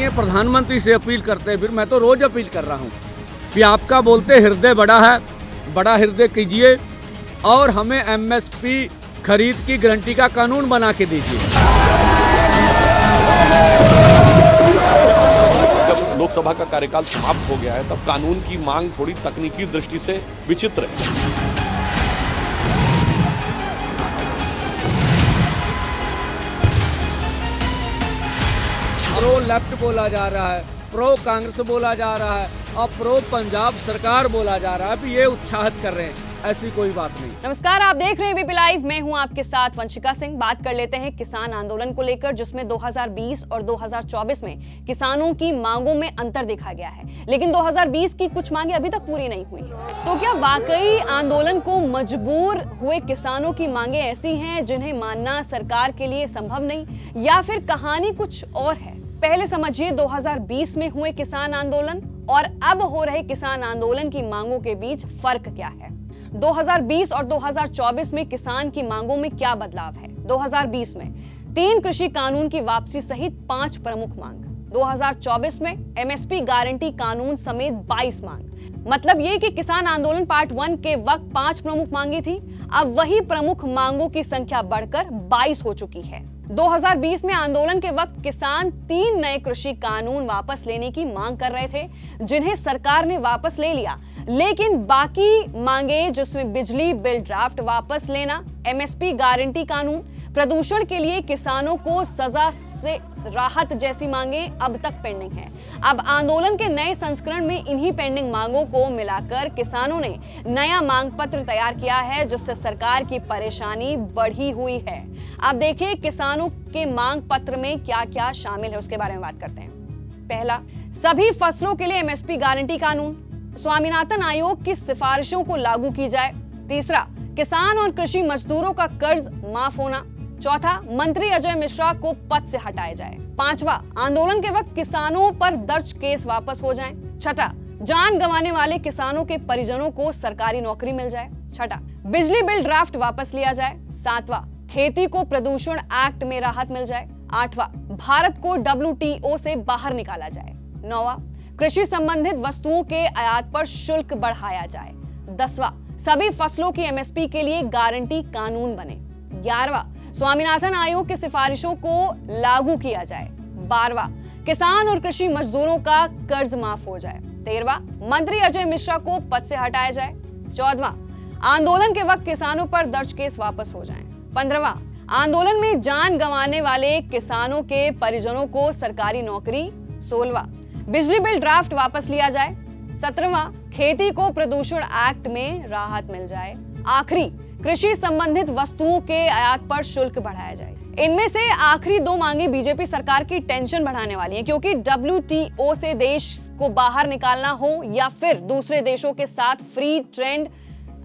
माननीय प्रधानमंत्री से अपील करते हैं, फिर मैं तो रोज अपील कर रहा हूँ कि आपका बोलते हृदय बड़ा है, बड़ा हृदय कीजिए और हमें एमएसपी खरीद की गारंटी का कानून बना के दीजिए। जब लोकसभा का कार्यकाल समाप्त हो गया है तब कानून की मांग थोड़ी तकनीकी दृष्टि से विचित्र है। प्रो लेफ्ट बोला जा रहा है, प्रो कांग्रेस बोला जा रहा है और प्रो पंजाब सरकार बोला जा रहा है। अभी ये उत्साहित कर रहे हैं, ऐसी कोई बात नहीं। नमस्कार, आप देख रहे हैं एबीपी लाइव। मैं हूं आपके साथ वंशिका सिंह। बात कर लेते हैं किसान आंदोलन को लेकर, जिसमें 2020 और 2024 में किसानों की मांगों में अंतर देखा गया है, लेकिन 2020 की कुछ मांगे अभी तक पूरी नहीं हुई हैं। तो क्या वाकई आंदोलन को मजबूर हुए किसानों की मांगे ऐसी हैं जिन्हें मानना सरकार के लिए संभव नहीं, या फिर कहानी कुछ और है? पहले समझिए 2020 में हुए किसान आंदोलन और अब हो रहे किसान आंदोलन की मांगों के बीच फर्क क्या है। 2020 और 2024 में किसान की मांगों में क्या बदलाव है? 2020 में 3 कृषि कानून की वापसी सहित 5 प्रमुख मांग। 2024 में एमएसपी गारंटी कानून समेत 22 मांग। मतलब ये कि किसान आंदोलन पार्ट 1 के वक्त 5 प्रमुख मांगी थी, अब वही प्रमुख मांगों की संख्या बढ़कर 22 हो चुकी है। 2020 में आंदोलन के वक्त किसान 3 नए कृषि कानून वापस लेने की मांग कर रहे थे, जिन्हें सरकार ने वापस ले लिया, लेकिन बाकी मांगे, जिसमें बिजली बिल ड्राफ्ट वापस लेना, एमएसपी गारंटी कानून, प्रदूषण के लिए किसानों को सजा से राहत जैसी मांगे अब तक पेंडिंग है। अब आंदोलन के नए संस्करण में इन्हीं पेंडिंग मांगों को मिलाकर किसानों ने नया मांग पत्र तैयार किया है, जिससे सरकार की परेशानी बढ़ी हुई है। अब देखिए किसानों के मांग पत्र में क्या क्या शामिल है, उसके बारे में बात करते हैं। पहला, सभी फसलों के लिए एमएसपी गारंटी कानून, स्वामीनाथन आयोग की सिफारिशों को लागू की जाए। तीसरा, किसान और कृषि मजदूरों का कर्ज माफ होना। चौथा, मंत्री अजय मिश्रा को पद से हटाया जाए। पांचवा, आंदोलन के वक्त किसानों पर दर्ज केस वापस हो जाएं। छठा, जान गंवाने वाले किसानों के परिजनों को सरकारी नौकरी मिल जाए। छठा, बिजली बिल ड्राफ्ट वापस लिया जाए। सातवां, खेती को प्रदूषण एक्ट में राहत मिल जाए। आठवां, भारत को WTO से बाहर निकाला जाए। नौवां, कृषि संबंधित वस्तुओं के आयात पर शुल्क बढ़ाया जाए। 10वां, सभी फसलों की एमएसपी के लिए गारंटी कानून बने। 11वां, स्वामीनाथन आयोग की सिफारिशों को लागू किया जाए। 12वां, किसान और कृषि मजदूरों का कर्ज माफ हो जाए। 13वां, मंत्री अजय मिश्रा को पद से हटाया जाए। 14वां, आंदोलन के वक्त किसानों पर दर्ज केस वापस हो जाएं। 15वां, आंदोलन में जान गंवाने वाले किसानों के परिजनों को सरकारी नौकरी। 16वां, बिजली बिल ड्राफ्ट वापस लिया जाए। 17वां, खेती को प्रदूषण एक्ट में राहत मिल जाए। आखिरी, कृषि संबंधित वस्तुओं के आयात पर शुल्क बढ़ाया जाए। इनमें से आखिरी 2 मांगे बीजेपी सरकार की टेंशन बढ़ाने वाली हैं, क्योंकि WTO से देश को बाहर निकालना हो या फिर दूसरे देशों के साथ फ्री ट्रेड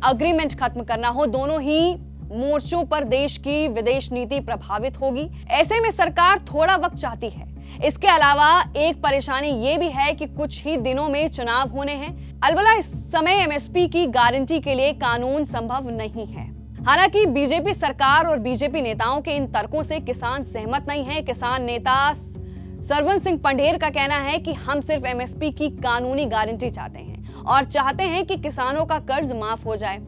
अग्रीमेंट खत्म करना हो, दोनों ही मोर्चों पर देश की विदेश नीति प्रभावित होगी। ऐसे में सरकार थोड़ा वक्त चाहती है। इसके अलावा एक परेशानी ये भी है कि कुछ ही दिनों में चुनाव होने हैं। अलबत्ता इस समय एमएसपी की गारंटी के लिए कानून संभव नहीं है। हालांकि बीजेपी सरकार और बीजेपी नेताओं के इन तर्कों से किसान सहमत नहीं है। किसान नेता सरवन सिंह पंढेर का कहना है कि हम सिर्फ एमएसपी की कानूनी गारंटी चाहते हैं और चाहते हैं कि किसानों का कर्ज माफ हो जाए।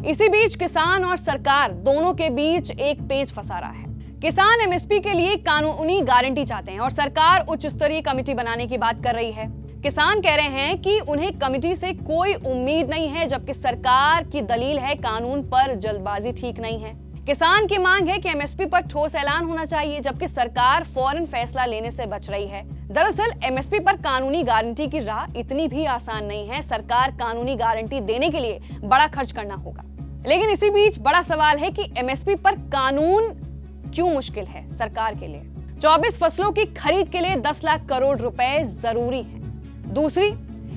इसी बीच किसान और सरकार दोनों के बीच एक पेच फंसा रहा है। किसान एमएसपी के लिए कानूनी गारंटी चाहते हैं और सरकार उच्च स्तरीय कमेटी बनाने की बात कर रही है। किसान कह रहे हैं कि उन्हें कमेटी से कोई उम्मीद नहीं है, जबकि सरकार की दलील है कानून पर जल्दबाजी ठीक नहीं है। किसान की मांग है कि एमएसपी पर ठोस ऐलान होना चाहिए, जबकि सरकार फौरन फैसला लेने से बच रही है। दरअसल एमएसपी पर कानूनी गारंटी की राह इतनी भी आसान नहीं है। सरकार कानूनी गारंटी देने के लिए बड़ा खर्च करना होगा। लेकिन इसी बीच बड़ा सवाल है कि एमएसपी पर कानून क्यों मुश्किल है सरकार के लिए। 24 फसलों की खरीद के लिए 10 लाख करोड़ रुपए जरूरी हैं। दूसरी,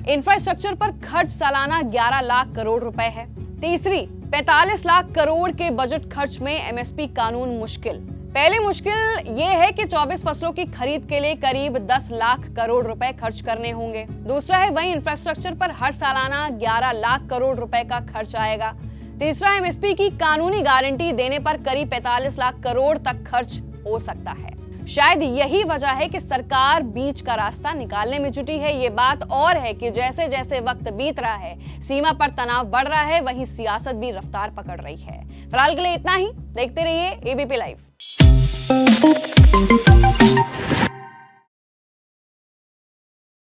इंफ्रास्ट्रक्चर पर खर्च सालाना 11 लाख करोड़ रुपए है। तीसरी, 45 लाख करोड़ के बजट खर्च में एमएसपी कानून मुश्किल। पहली मुश्किल यह है कि 24 फसलों की खरीद के लिए करीब 10 लाख करोड़ रुपए खर्च करने होंगे। दूसरा है वही इंफ्रास्ट्रक्चर पर हर सालाना 11 लाख करोड़ रुपए का खर्च आएगा। तीसरा, एमएसपी की कानूनी गारंटी देने पर करीब 45 लाख करोड़ तक खर्च हो सकता है। शायद यही वजह है कि सरकार बीच का रास्ता निकालने में जुटी है। ये बात और है कि जैसे जैसे वक्त बीत रहा है, सीमा पर तनाव बढ़ रहा है, वहीं सियासत भी रफ्तार पकड़ रही है। फिलहाल के लिए इतना ही। देखते रहिए एबीपी लाइव।